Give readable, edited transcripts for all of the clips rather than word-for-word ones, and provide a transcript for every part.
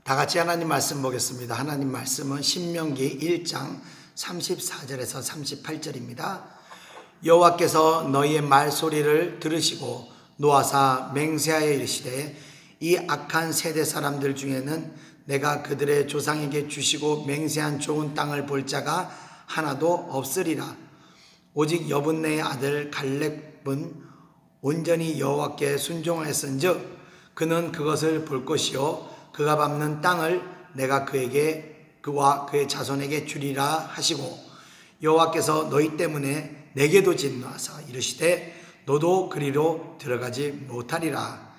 다 같이 하나님 말씀 보겠습니다. 하나님 말씀은 신명기 1장 34절에서 38절입니다. 여호와께서 너희의 말소리를 들으시고 노하사 맹세하여 이르시되 이 악한 세대 사람들 중에는 내가 그들의 조상에게 주시고 맹세한 좋은 땅을 볼 자가 하나도 없으리라. 오직 여분네의 아들 갈렙은 온전히 여호와께 순종하였은즉 그는 그것을 볼 것이요 그가 밟는 땅을 내가 그에게 그와 그의 자손에게 주리라 하시고 여호와께서 너희 때문에 내게도 진노하사 이르시되 너도 그리로 들어가지 못하리라.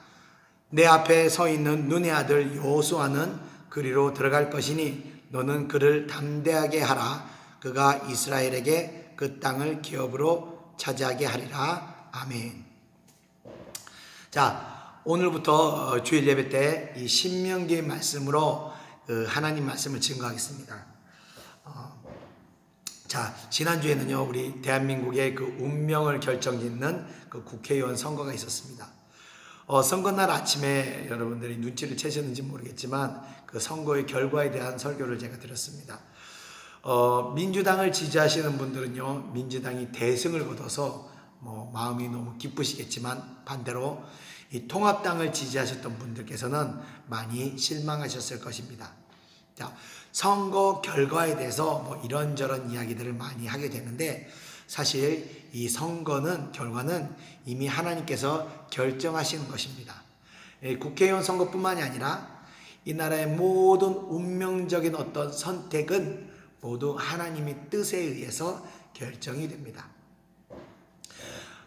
내 앞에 서 있는 눈의 아들 여호수아는 그리로 들어갈 것이니 너는 그를 담대하게 하라. 그가 이스라엘에게 그 땅을 기업으로 차지하게 하리라. 아멘. 자, 오늘부터 주일 예배 때 이 신명기의 말씀으로 하나님 말씀을 증거하겠습니다. 자, 지난주에는요, 우리 대한민국의 그 운명을 결정짓는 그 국회의원 선거가 있었습니다. 선거날 아침에 여러분들이 눈치를 채셨는지 모르겠지만 그 선거의 결과에 대한 설교를 제가 드렸습니다. 민주당을 지지하시는 분들은요, 민주당이 대승을 거둬서 마음이 너무 기쁘시겠지만 반대로 이 통합당을 지지하셨던 분들께서는 많이 실망하셨을 것입니다. 자, 선거 결과에 대해서 이런저런 이야기들을 많이 하게 되는데 사실 이 결과는 이미 하나님께서 결정하시는 것입니다. 국회의원 선거뿐만이 아니라 이 나라의 모든 운명적인 어떤 선택은 모두 하나님의 뜻에 의해서 결정이 됩니다.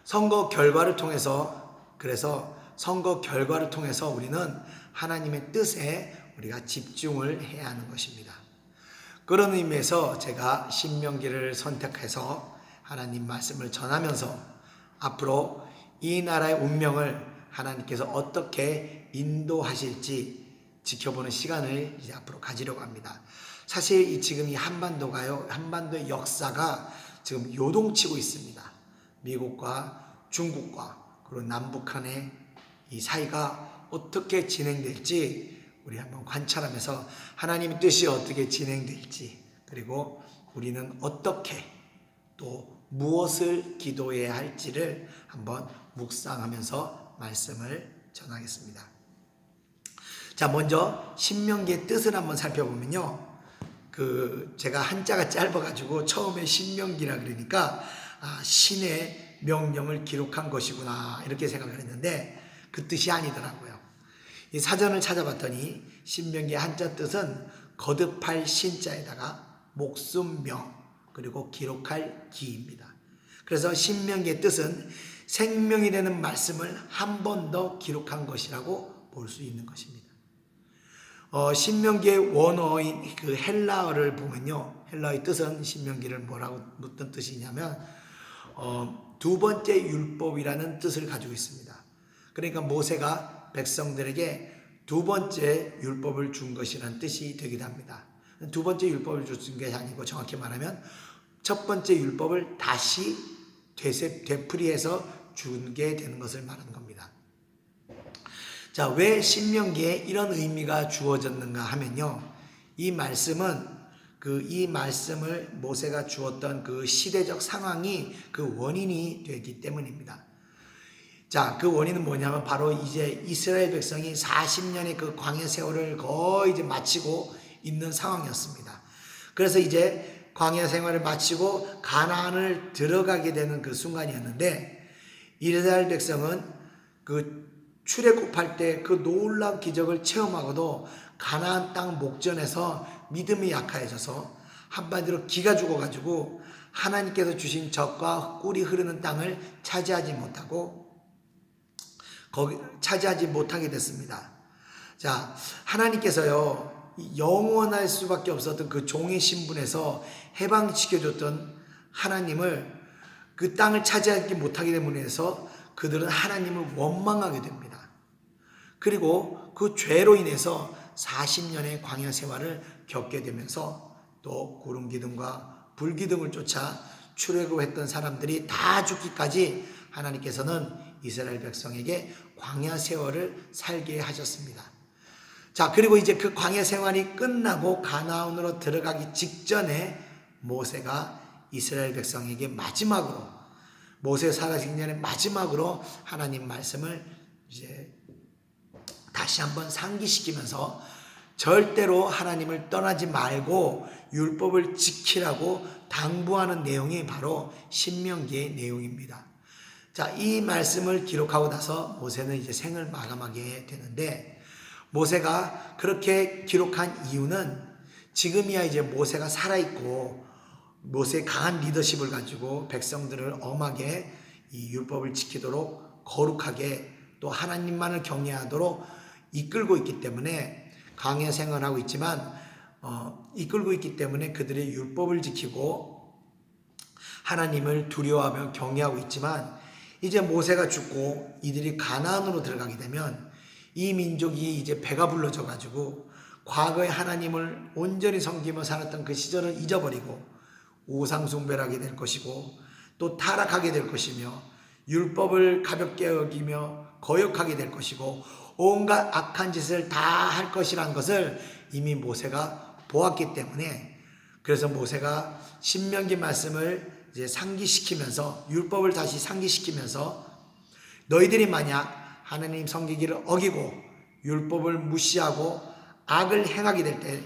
선거 결과를 통해서 우리는 하나님의 뜻에 우리가 집중을 해야 하는 것입니다. 그런 의미에서 제가 신명기를 선택해서 하나님 말씀을 전하면서 앞으로 이 나라의 운명을 하나님께서 어떻게 인도하실지 지켜보는 시간을 이제 앞으로 가지려고 합니다. 사실 지금 이 한반도의 역사가 지금 요동치고 있습니다. 미국과 중국과 그리고 남북한의 이 사이가 어떻게 진행될지 우리 한번 관찰하면서 하나님의 뜻이 어떻게 진행될지, 그리고 우리는 어떻게 또 무엇을 기도해야 할지를 한번 묵상하면서 말씀을 전하겠습니다. 자, 먼저 신명기의 뜻을 한번 살펴보면요, 제가 한자가 짧아가지고 처음에 신명기라 그러니까 신의 명령을 기록한 것이구나 이렇게 생각을 했는데 그 뜻이 아니더라고요. 이 사전을 찾아봤더니 신명기의 한자 뜻은 거듭할 신자에다가 목숨명 그리고 기록할 기입니다. 그래서 신명기의 뜻은 생명이 되는 말씀을 한 번 더 기록한 것이라고 볼 수 있는 것입니다. 신명기의 원어인 그 헬라어를 보면요, 헬라어의 뜻은 신명기를 어떤 뜻이냐면 두 번째 율법이라는 뜻을 가지고 있습니다. 그러니까 모세가 백성들에게 두 번째 율법을 준 것이라는 뜻이 되기도 합니다. 두 번째 율법을 준 게 아니고 정확히 말하면 첫 번째 율법을 다시 되풀이해서 준 게 되는 것을 말하는 겁니다. 자, 왜 신명기에 이런 의미가 주어졌는가 하면요, 이 말씀을 모세가 주었던 그 시대적 상황이 그 원인이 되기 때문입니다. 자, 그 원인은 뭐냐면 바로 이제 이스라엘 백성이 40년의 그 광야 세월을 거의 이제 마치고 있는 상황이었습니다. 그래서 이제 광야 생활을 마치고 가나안을 들어가게 되는 그 순간이었는데 이스라엘 백성은 그 출애굽할 때 그 놀라운 기적을 체험하고도 가나안 땅 목전에서 믿음이 약해져서 한마디로 기가 죽어가지고 하나님께서 주신 젖과 꿀이 흐르는 땅을 차지하지 못하게 됐습니다. 자, 하나님께서요, 영원할 수밖에 없었던 그 종의 신분에서 해방시켜줬던 하나님을 그 땅을 차지하지 못하게 됨으로 해서 그들은 하나님을 원망하게 됩니다. 그리고 그 죄로 인해서 40년의 광야 생활을 겪게 되면서 또 구름 기둥과 불 기둥을 쫓아 출애굽했던 사람들이 다 죽기까지 하나님께서는 이스라엘 백성에게 광야 세월을 살게 하셨습니다. 자, 그리고 이제 그 광야 생활이 끝나고 가나안으로 들어가기 직전에 모세가 이스라엘 백성에게 마지막으로, 모세 사라지기 전에 마지막으로 하나님 말씀을 이제 다시 한번 상기시키면서 절대로 하나님을 떠나지 말고 율법을 지키라고 당부하는 내용이 바로 신명기의 내용입니다. 자, 이 말씀을 기록하고 나서 모세는 이제 생을 마감하게 되는데, 모세가 그렇게 기록한 이유는 지금이야 이제 모세가 살아있고 모세의 강한 리더십을 가지고 백성들을 엄하게 이 율법을 지키도록 거룩하게 또 하나님만을 경외하도록 이끌고 있기 때문에 광야 생활하고 있지만 이끌고 있기 때문에 그들의 율법을 지키고 하나님을 두려워하며 경외하고 있지만, 이제 모세가 죽고 이들이 가나안으로 들어가게 되면 이 민족이 이제 배가 불러져 가지고 과거에 하나님을 온전히 섬기며 살았던 그 시절을 잊어버리고 우상 숭배를 하게 될 것이고 또 타락하게 될 것이며 율법을 가볍게 여기며 거역하게 될 것이고 온갖 악한 짓을 다 할 것이라는 것을 이미 모세가 보았기 때문에, 그래서 모세가 신명기 말씀을 이제 상기시키면서 율법을 다시 상기시키면서 너희들이 만약 하나님 섬기기를 어기고 율법을 무시하고 악을 행하게 될 때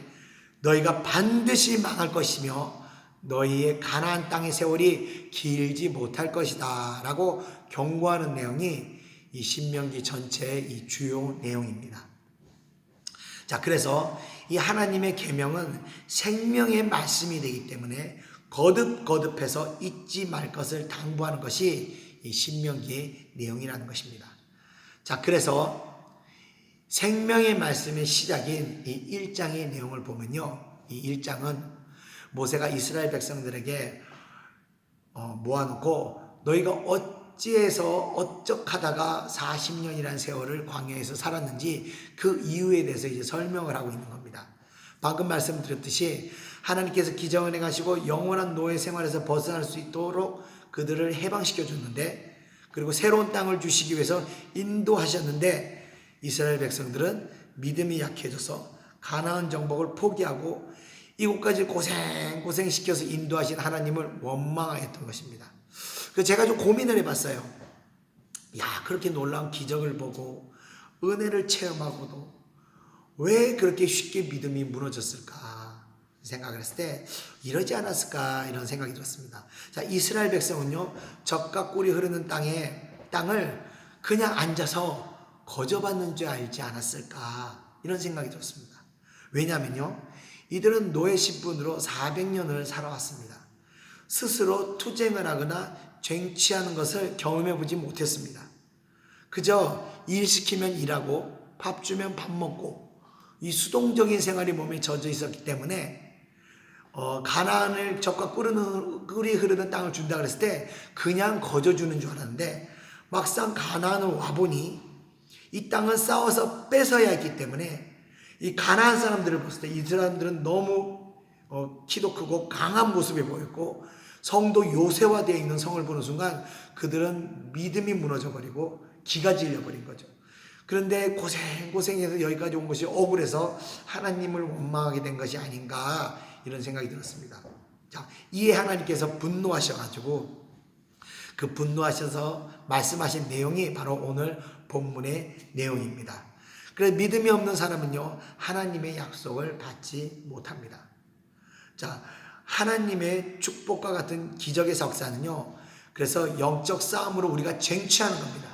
너희가 반드시 망할 것이며 너희의 가나안 땅의 세월이 길지 못할 것이다 라고 경고하는 내용이 이 신명기 전체의 이 주요 내용입니다. 자, 그래서 이 하나님의 계명은 생명의 말씀이 되기 때문에 거듭거듭해서 잊지 말 것을 당부하는 것이 이 신명기의 내용이라는 것입니다. 자, 그래서 생명의 말씀의 시작인 이 1장의 내용을 보면요, 이 1장은 모세가 이스라엘 백성들에게 모아놓고 너희가 어찌해서 어쩌하다가 40년이라는 세월을 광야에서 살았는지 그 이유에 대해서 이제 설명을 하고 있는 겁니다. 방금 말씀드렸듯이 하나님께서 기적을 행하시고 영원한 노예 생활에서 벗어날 수 있도록 그들을 해방시켜 줬는데, 그리고 새로운 땅을 주시기 위해서 인도하셨는데 이스라엘 백성들은 믿음이 약해져서 가나안 정복을 포기하고 이곳까지 고생시켜서 인도하신 하나님을 원망하였던 것입니다. 그래서 제가 좀 고민을 해봤어요. 야, 그렇게 놀라운 기적을 보고 은혜를 체험하고도 왜 그렇게 쉽게 믿음이 무너졌을까 생각을 했을 때 이러지 않았을까 이런 생각이 들었습니다. 자, 이스라엘 백성은요, 젖과 꿀이 흐르는 땅을 그냥 앉아서 거저받는 줄 알지 않았을까 이런 생각이 들었습니다. 왜냐하면요, 이들은 노예 신분으로 400년을 살아왔습니다. 스스로 투쟁을 하거나 쟁취하는 것을 경험해 보지 못했습니다. 그저 일 시키면 일하고 밥 주면 밥 먹고 이 수동적인 생활이 몸에 젖어 있었기 때문에 가나안을 젖과 꿀이 흐르는 땅을 준다 그랬을 때 그냥 거저주는 줄 알았는데, 막상 가나안을 와보니 이 땅은 싸워서 뺏어야 했기 때문에 이 가나안 사람들을 봤을 때 이 사람들은 너무 키도 크고 강한 모습이 보였고 성도 요새화되어 있는 성을 보는 순간 그들은 믿음이 무너져 버리고 기가 질려버린 거죠. 그런데 고생해서 여기까지 온 것이 억울해서 하나님을 원망하게 된 것이 아닌가 이런 생각이 들었습니다. 자, 이에 하나님께서 분노하셔가지고 그 분노하셔서 말씀하신 내용이 바로 오늘 본문의 내용입니다. 그래서 믿음이 없는 사람은요, 하나님의 약속을 받지 못합니다. 자, 하나님의 축복과 같은 기적의 역사는요, 그래서 영적 싸움으로 우리가 쟁취하는 겁니다.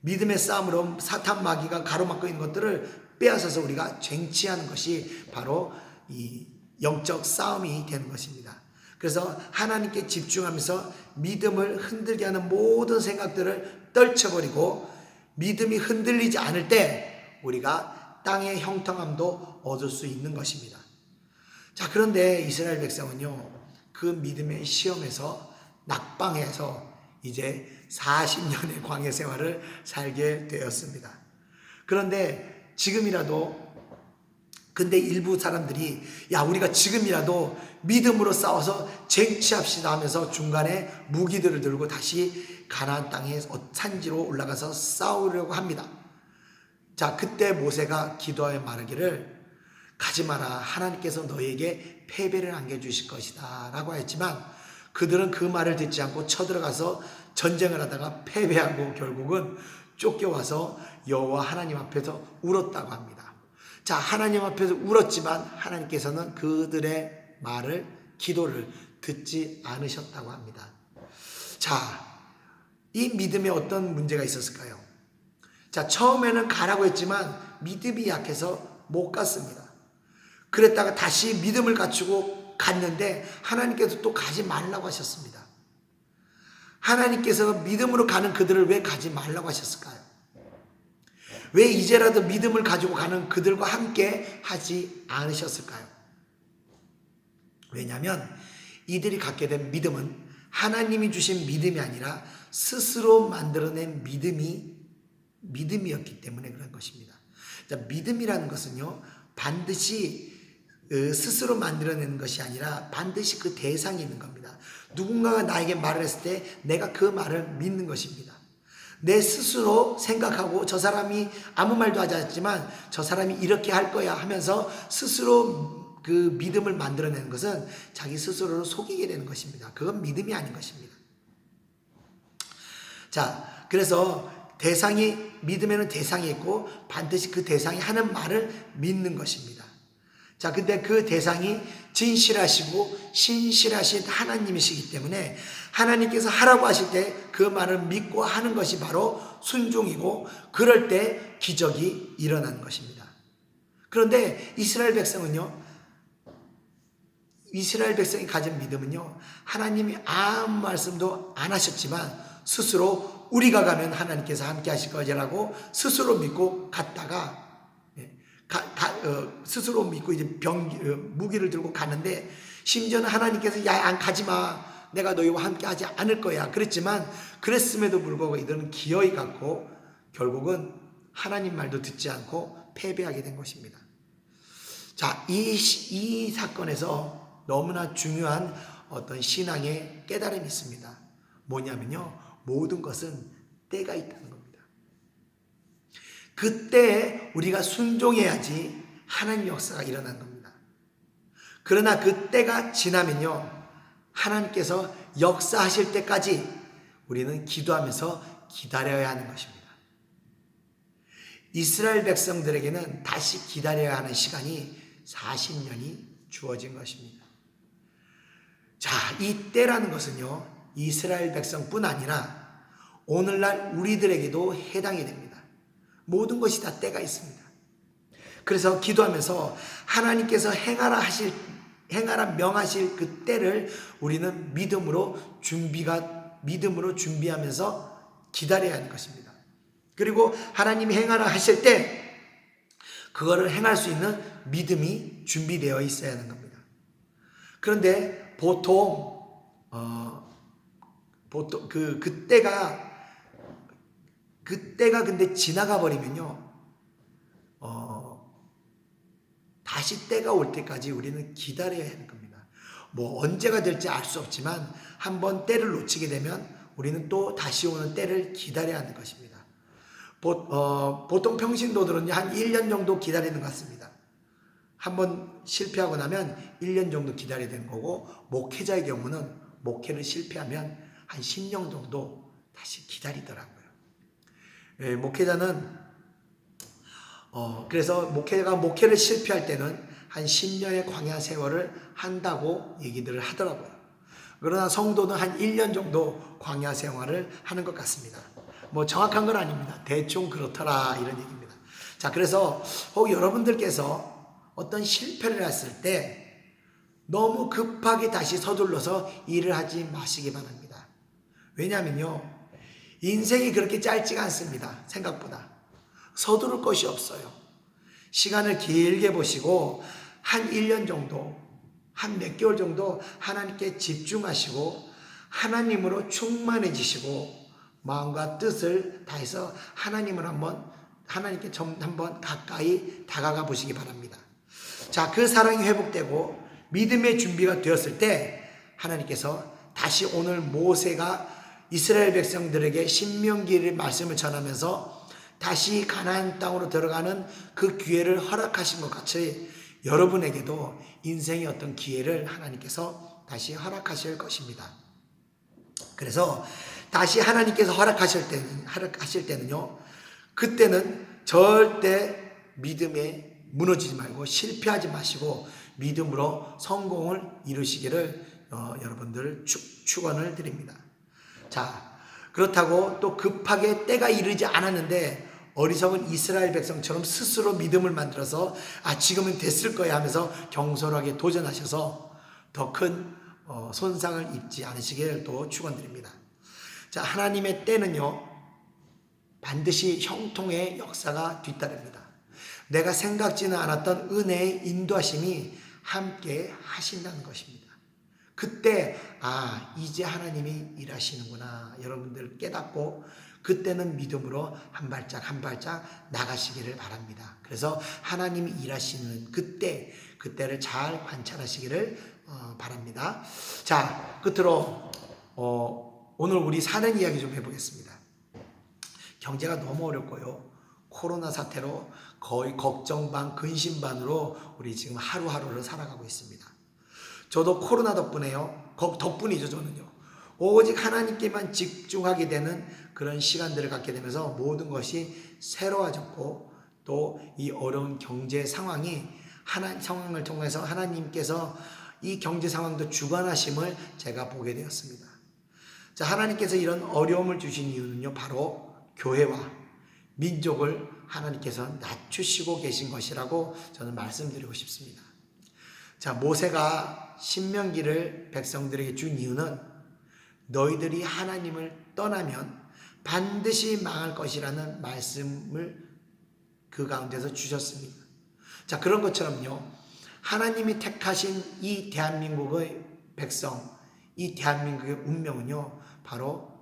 믿음의 싸움으로 사탄 마귀가 가로막고 있는 것들을 빼앗아서 우리가 쟁취하는 것이 바로 이 영적 싸움이 되는 것입니다. 그래서 하나님께 집중하면서 믿음을 흔들게 하는 모든 생각들을 떨쳐버리고 믿음이 흔들리지 않을 때 우리가 땅의 형통함도 얻을 수 있는 것입니다. 자, 그런데 이스라엘 백성은요, 그 믿음의 시험에서 낙방해서 이제 40년의 광야 생활을 살게 되었습니다. 그런데 지금이라도, 근데 일부 사람들이 야, 우리가 지금이라도 믿음으로 싸워서 쟁취합시다 하면서 중간에 무기들을 들고 다시 가나안 땅의 산지로 올라가서 싸우려고 합니다. 자, 그때 모세가 기도하여 말하기를 가지 마라. 하나님께서 너에게 패배를 안겨주실 것이다 라고 했지만 그들은 그 말을 듣지 않고 쳐들어가서 전쟁을 하다가 패배하고 결국은 쫓겨와서 여호와 하나님 앞에서 울었다고 합니다. 자, 하나님 앞에서 울었지만 하나님께서는 그들의 말을, 기도를 듣지 않으셨다고 합니다. 자, 이 믿음에 어떤 문제가 있었을까요? 자, 처음에는 가라고 했지만 믿음이 약해서 못 갔습니다. 그랬다가 다시 믿음을 갖추고 갔는데 하나님께서 또 가지 말라고 하셨습니다. 하나님께서 믿음으로 가는 그들을 왜 가지 말라고 하셨을까요? 왜 이제라도 믿음을 가지고 가는 그들과 함께 하지 않으셨을까요? 왜냐하면 이들이 갖게 된 믿음은 하나님이 주신 믿음이 아니라 스스로 만들어낸 믿음이었기 때문에 그런 것입니다. 자, 믿음이라는 것은요, 반드시 스스로 만들어내는 것이 아니라 반드시 그 대상이 있는 겁니다. 누군가가 나에게 말을 했을 때 내가 그 말을 믿는 것입니다. 내 스스로 생각하고 저 사람이 아무 말도 하지 않았지만 저 사람이 이렇게 할 거야 하면서 스스로 그 믿음을 만들어내는 것은 자기 스스로를 속이게 되는 것입니다. 그건 믿음이 아닌 것입니다. 자, 그래서 믿음에는 대상이 있고 반드시 그 대상이 하는 말을 믿는 것입니다. 자, 근데 그 대상이 진실하시고 신실하신 하나님이시기 때문에 하나님께서 하라고 하실 때 그 말을 믿고 하는 것이 바로 순종이고 그럴 때 기적이 일어나는 것입니다. 그런데 이스라엘 백성이 가진 믿음은요, 하나님이 아무 말씀도 안 하셨지만 스스로 우리가 가면 하나님께서 함께 하실 거라고 스스로 믿고 갔다가 스스로 믿고 이제 무기를 들고 가는데 심지어는 하나님께서 야, 가지 마. 내가 너희와 함께 하지 않을 거야. 그랬지만 그랬음에도 불구하고 이들은 기어이 갔고 결국은 하나님 말도 듣지 않고 패배하게 된 것입니다. 자, 이 사건에서 너무나 중요한 어떤 신앙의 깨달음이 있습니다. 뭐냐면요, 모든 것은 때가 있다는 겁니다. 그때에 우리가 순종해야지 하나님 역사가 일어난 겁니다. 그러나 그 때가 지나면요, 하나님께서 역사하실 때까지 우리는 기도하면서 기다려야 하는 것입니다. 이스라엘 백성들에게는 다시 기다려야 하는 시간이 40년이 주어진 것입니다. 자, 이 때라는 것은요, 이스라엘 백성뿐 아니라 오늘날 우리들에게도 해당이 됩니다. 모든 것이 다 때가 있습니다. 그래서 기도하면서 하나님께서 행하라 명하실 그 때를 우리는 믿음으로 준비하면서 기다려야 하는 것입니다. 그리고 하나님이 행하라 하실 때 그거를 행할 수 있는 믿음이 준비되어 있어야 하는 겁니다. 그런데 보통 그때가 근데 지나가 버리면요, 다시 때가 올 때까지 우리는 기다려야 하는 겁니다. 뭐 언제가 될지 알 수 없지만 한번 때를 놓치게 되면 우리는 또 다시 오는 때를 기다려야 하는 것입니다. 보통 평신도들은 한 1년 정도 기다리는 것 같습니다. 한번 실패하고 나면 1년 정도 기다려야 되는 거고, 목회자의 경우는 목회를 실패하면 한 10년 정도 다시 기다리더라고요. 목회자는 그래서 목회를 실패할 때는 한 10년의 광야 세월을 한다고 얘기들을 하더라고요. 그러나 성도는 한 1년 정도 광야 생활을 하는 것 같습니다. 뭐 정확한 건 아닙니다. 대충 그렇더라 이런 얘기입니다. 자, 그래서 혹 여러분들께서 어떤 실패를 했을 때 너무 급하게 다시 서둘러서 일을 하지 마시기 바랍니다. 왜냐하면요, 인생이 그렇게 짧지가 않습니다. 생각보다. 서두를 것이 없어요. 시간을 길게 보시고 한 1년 정도, 한 몇 개월 정도 하나님께 집중하시고 하나님으로 충만해지시고 마음과 뜻을 다해서 하나님께 한번 가까이 다가가 보시기 바랍니다. 자, 그 사랑이 회복되고 믿음의 준비가 되었을 때 하나님께서 다시 오늘 모세가 이스라엘 백성들에게 신명기를 말씀을 전하면서 다시 가나안 땅으로 들어가는 그 기회를 허락하신 것 같이 여러분에게도 인생의 어떤 기회를 하나님께서 다시 허락하실 것입니다. 그래서 다시 하나님께서 허락하실 때는요, 그때는 절대 믿음에 무너지지 말고 실패하지 마시고 믿음으로 성공을 이루시기를 여러분들 축원을 드립니다. 자, 그렇다고 또 급하게 때가 이르지 않았는데 어리석은 이스라엘 백성처럼 스스로 믿음을 만들어서 지금은 됐을 거야 하면서 경솔하게 도전하셔서 더 큰 손상을 입지 않으시기를 또 축원드립니다. 자, 하나님의 때는요 반드시 형통의 역사가 뒤따릅니다. 내가 생각지는 않았던 은혜의 인도하심이 함께 하신다는 것입니다. 그때 이제 하나님이 일하시는구나 여러분들 깨닫고 그때는 믿음으로 한 발짝 한 발짝 나가시기를 바랍니다. 그래서 하나님이 일하시는 그때를 잘 관찰하시기를 바랍니다. 자, 끝으로 오늘 우리 사는 이야기 좀 해보겠습니다. 경제가 너무 어렵고요. 코로나 사태로 거의 걱정 반 근심 반으로 우리 지금 하루하루를 살아가고 있습니다. 저도 코로나 덕분에요. 덕분이죠, 저는요. 오직 하나님께만 집중하게 되는 그런 시간들을 갖게 되면서 모든 것이 새로워졌고 또 이 어려운 경제 상황을 통해서 하나님께서 이 경제 상황도 주관하심을 제가 보게 되었습니다. 자, 하나님께서 이런 어려움을 주신 이유는요, 바로 교회와 민족을 하나님께서 낮추시고 계신 것이라고 저는 말씀드리고 싶습니다. 자, 모세가 신명기를 백성들에게 준 이유는 너희들이 하나님을 떠나면 반드시 망할 것이라는 말씀을 그 가운데서 주셨습니다. 자, 그런 것처럼요, 하나님이 택하신 이 대한민국의 백성, 이 대한민국의 운명은요, 바로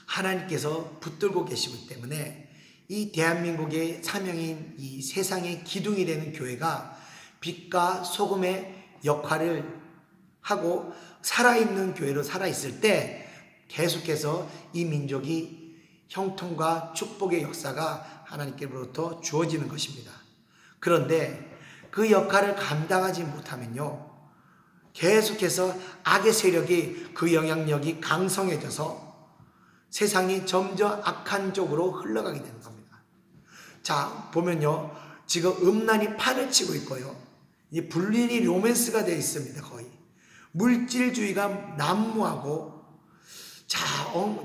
하나님께서 붙들고 계시기 때문에 이 대한민국의 사명인 이 세상의 기둥이 되는 교회가 빛과 소금의 역할을 하고 살아있는 교회로 살아있을 때 계속해서 이 민족이 형통과 축복의 역사가 하나님께로부터 주어지는 것입니다. 그런데 그 역할을 감당하지 못하면요, 계속해서 악의 세력이 그 영향력이 강성해져서 세상이 점점 악한 쪽으로 흘러가게 되는 겁니다. 자, 보면요, 지금 음란이 판을 치고 있고요, 이 불륜이 로맨스가 되어 있습니다. 거의 물질주의가 난무하고, 자,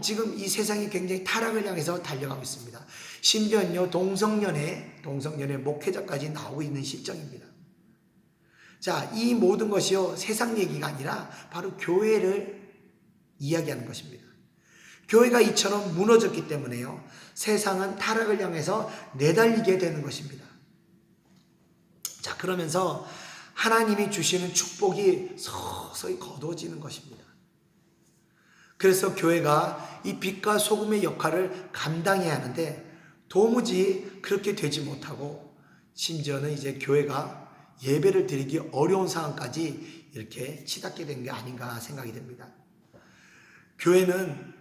지금 이 세상이 굉장히 타락을 향해서 달려가고 있습니다. 심지어는요, 동성연애 목회자까지 나오고 있는 실정입니다. 자, 이 모든 것이요, 세상 얘기가 아니라 바로 교회를 이야기하는 것입니다. 교회가 이처럼 무너졌기 때문에요, 세상은 타락을 향해서 내달리게 되는 것입니다. 자, 그러면서 하나님이 주시는 축복이 서서히 거두어지는 것입니다. 그래서 교회가 이 빛과 소금의 역할을 감당해야 하는데 도무지 그렇게 되지 못하고, 심지어는 이제 교회가 예배를 드리기 어려운 상황까지 이렇게 치닫게 된 게 아닌가 생각이 됩니다. 교회라는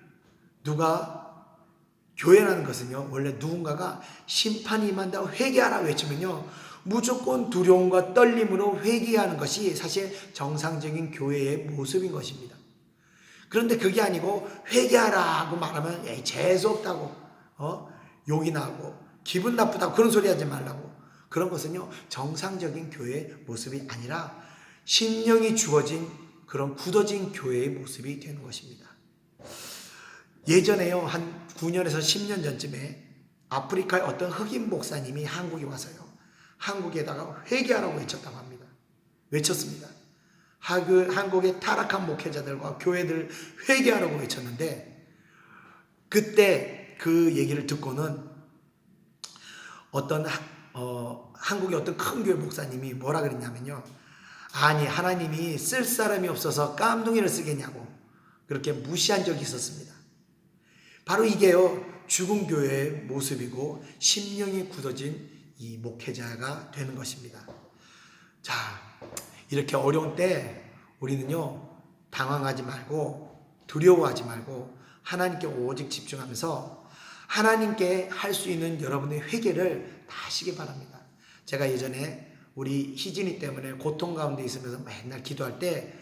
것은요, 원래 누군가가 심판이 임한다고 회개하라 외치면요, 무조건 두려움과 떨림으로 회개하는 것이 사실 정상적인 교회의 모습인 것입니다. 그런데 그게 아니고 회개하라고 말하면 재수없다고 욕이나 하고 기분 나쁘다고 그런 소리 하지 말라고, 그런 것은요, 정상적인 교회의 모습이 아니라 심령이 죽어진 그런 굳어진 교회의 모습이 되는 것입니다. 예전에요, 한 9년에서 10년 전쯤에 아프리카의 어떤 흑인 목사님이 한국에 와서요, 한국에다가 회개하라고 외쳤습니다. 한국의 타락한 목회자들과 교회들 회개하라고 외쳤는데, 그때 그 얘기를 듣고는 한국의 어떤 큰 교회 목사님이 뭐라 그랬냐면요, 아니 하나님이 쓸 사람이 없어서 깜둥이를 쓰겠냐고 그렇게 무시한 적이 있었습니다. 바로 이게요, 죽은 교회의 모습이고 심령이 굳어진 이 목회자가 되는 것입니다. 자, 이렇게 어려운 때 우리는요, 당황하지 말고 두려워하지 말고 하나님께 오직 집중하면서 하나님께 할 수 있는 여러분의 회개를 다 하시기 바랍니다. 제가 예전에 우리 희진이 때문에 고통 가운데 있으면서 맨날 기도할 때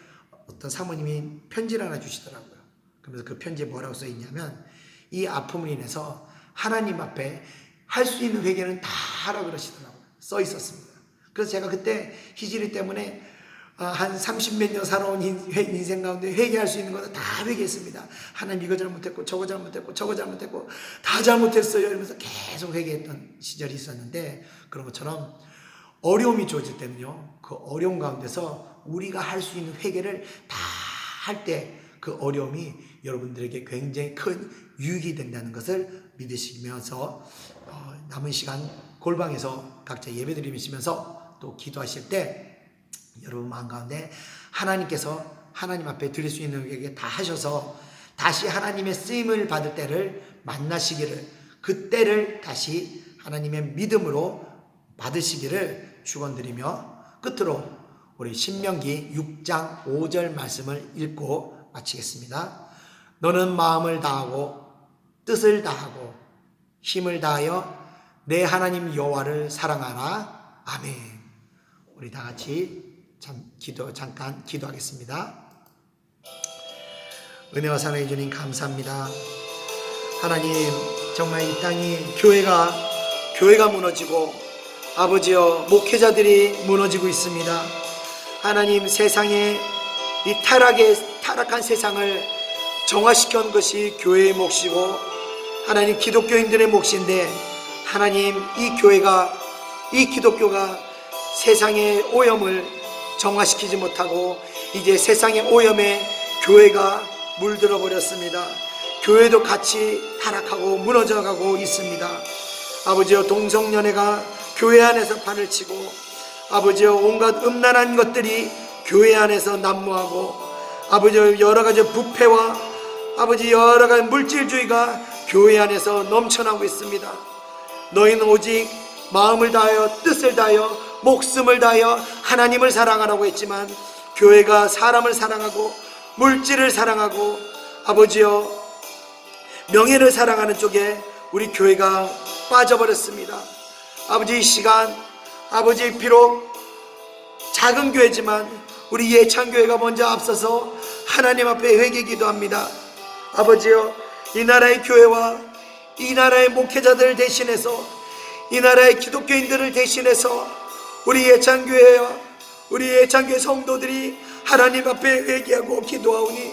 어떤 사모님이 편지를 하나 주시더라고요. 그러면서 그 편지에 뭐라고 써 있냐면, 이 아픔으로 인해서 하나님 앞에 할 수 있는 회개는 다 하라고 그러시더라고요. 써 있었습니다. 그래서 제가 그때 희진이 때문에 한 30몇 년 살아온 인생 가운데 회개할 수 있는 것은 다 회개했습니다. 하나님 이거 잘못했고 저거 잘못했고 저거 잘못했고 다 잘못했어요 이러면서 계속 회개했던 시절이 있었는데, 그런 것처럼 어려움이 주어질 때는요, 그 어려움 가운데서 우리가 할 수 있는 회개를 다 할 때 그 어려움이 여러분들에게 굉장히 큰 유익이 된다는 것을 믿으시면서 남은 시간 골방에서 각자 예배드리시면서 또 기도하실 때 여러분 마음 가운데 하나님께서 하나님 앞에 드릴 수 있는 게 다 하셔서 다시 하나님의 쓰임을 받을 때를 만나시기를, 그 때를 다시 하나님의 믿음으로 받으시기를 축원드리며 끝으로 우리 신명기 6장 5절 말씀을 읽고 마치겠습니다. 너는 마음을 다하고 뜻을 다하고 힘을 다하여 내 하나님 여호와를 사랑하라. 아멘. 우리 다 같이 잠깐 기도하겠습니다. 은혜와 사랑해 주님 감사합니다. 하나님, 정말 이 땅이 교회가 무너지고 아버지여 목회자들이 무너지고 있습니다. 하나님, 세상에 이 타락한 세상을 정화시켜 온 것이 교회의 몫이고 하나님 기독교인들의 몫인데, 하나님 이 기독교가 세상의 오염을 정화시키지 못하고 이제 세상의 오염에 교회가 물들어 버렸습니다. 교회도 같이 타락하고 무너져가고 있습니다. 아버지여, 동성연애가 교회 안에서 판을 치고 아버지여, 온갖 음란한 것들이 교회 안에서 난무하고 아버지여, 여러가지 부패와 아버지 여러가지 물질주의가 교회 안에서 넘쳐나고 있습니다. 너희는 오직 마음을 다하여 뜻을 다하여 목숨을 다하여 하나님을 사랑하라고 했지만, 교회가 사람을 사랑하고 물질을 사랑하고 아버지여 명예를 사랑하는 쪽에 우리 교회가 빠져버렸습니다. 아버지, 이 시간 아버지 비록 작은 교회지만 우리 예찬교회가 먼저 앞서서 하나님 앞에 회개 기도합니다. 아버지여, 이 나라의 교회와 이 나라의 목회자들을 대신해서 이 나라의 기독교인들을 대신해서 우리 예찬교회와 우리 예찬교회 성도들이 하나님 앞에 회개하고 기도하오니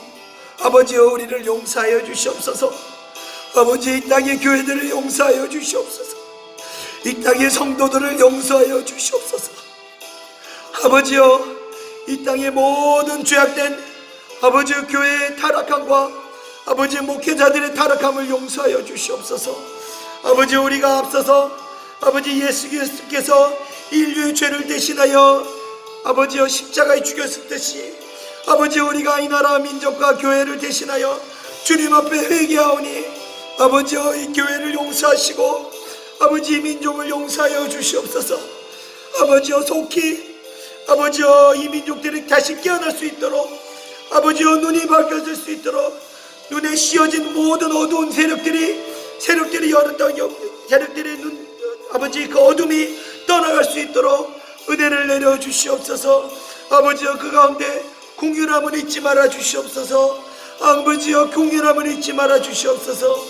아버지여, 우리를 용서하여 주시옵소서. 아버지, 이 땅의 교회들을 용서하여 주시옵소서. 이 땅의 성도들을 용서하여 주시옵소서. 아버지여, 이 땅의 모든 죄악된 아버지 교회의 타락함과 아버지 목회자들의 타락함을 용서하여 주시옵소서. 아버지, 우리가 앞서서 아버지 예수 그리스도께서 인류의 죄를 대신하여 아버지여 십자가에 죽였을 듯이 아버지, 우리가 이 나라 민족과 교회를 대신하여 주님 앞에 회개하오니 아버지여, 이 교회를 용서하시고 아버지 이 민족을 용서하여 주시옵소서. 아버지여, 속히 아버지여 이 민족들이 다시 깨어날 수 있도록 아버지여 눈이 밝혀질 수 있도록 눈에 씌어진 모든 어두운 세력들이 아버지 그 어둠이 떠나갈 수 있도록 은혜를 내려 주시옵소서. 아버지여, 그 가운데 궁휼함을 잊지 말아 주시옵소서. 아버지여, 궁휼함을 잊지 말아 주시옵소서.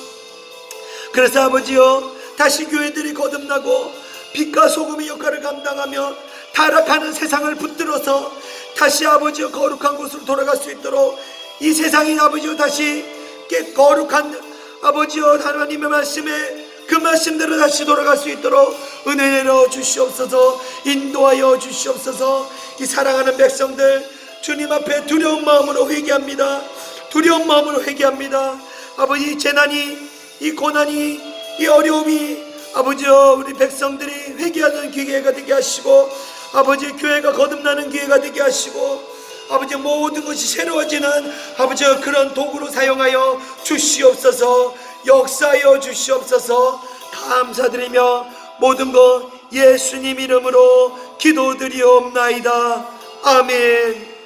그래서 아버지여, 다시 교회들이 거듭나고 빛과 소금의 역할을 감당하며 타락하는 세상을 붙들어서 다시 아버지여 거룩한 곳으로 돌아갈 수 있도록 이 세상이 아버지여 다시 거룩한 아버지여 하나님의 말씀에 그 말씀대로 다시 돌아갈 수 있도록 은혜 내려 주시옵소서. 인도하여 주시옵소서. 이 사랑하는 백성들 주님 앞에 두려운 마음으로 회개합니다. 두려운 마음으로 회개합니다. 아버지, 이 재난이, 이 고난이, 이 어려움이 아버지여 우리 백성들이 회개하는 기회가 되게 하시고 아버지 교회가 거듭나는 기회가 되게 하시고 아버지 모든 것이 새로워지는 아버지여 그런 도구로 사용하여 주시옵소서. 역사하여 주시옵소서. 감사드리며 모든 것 예수님 이름으로 기도드리옵나이다. 아멘.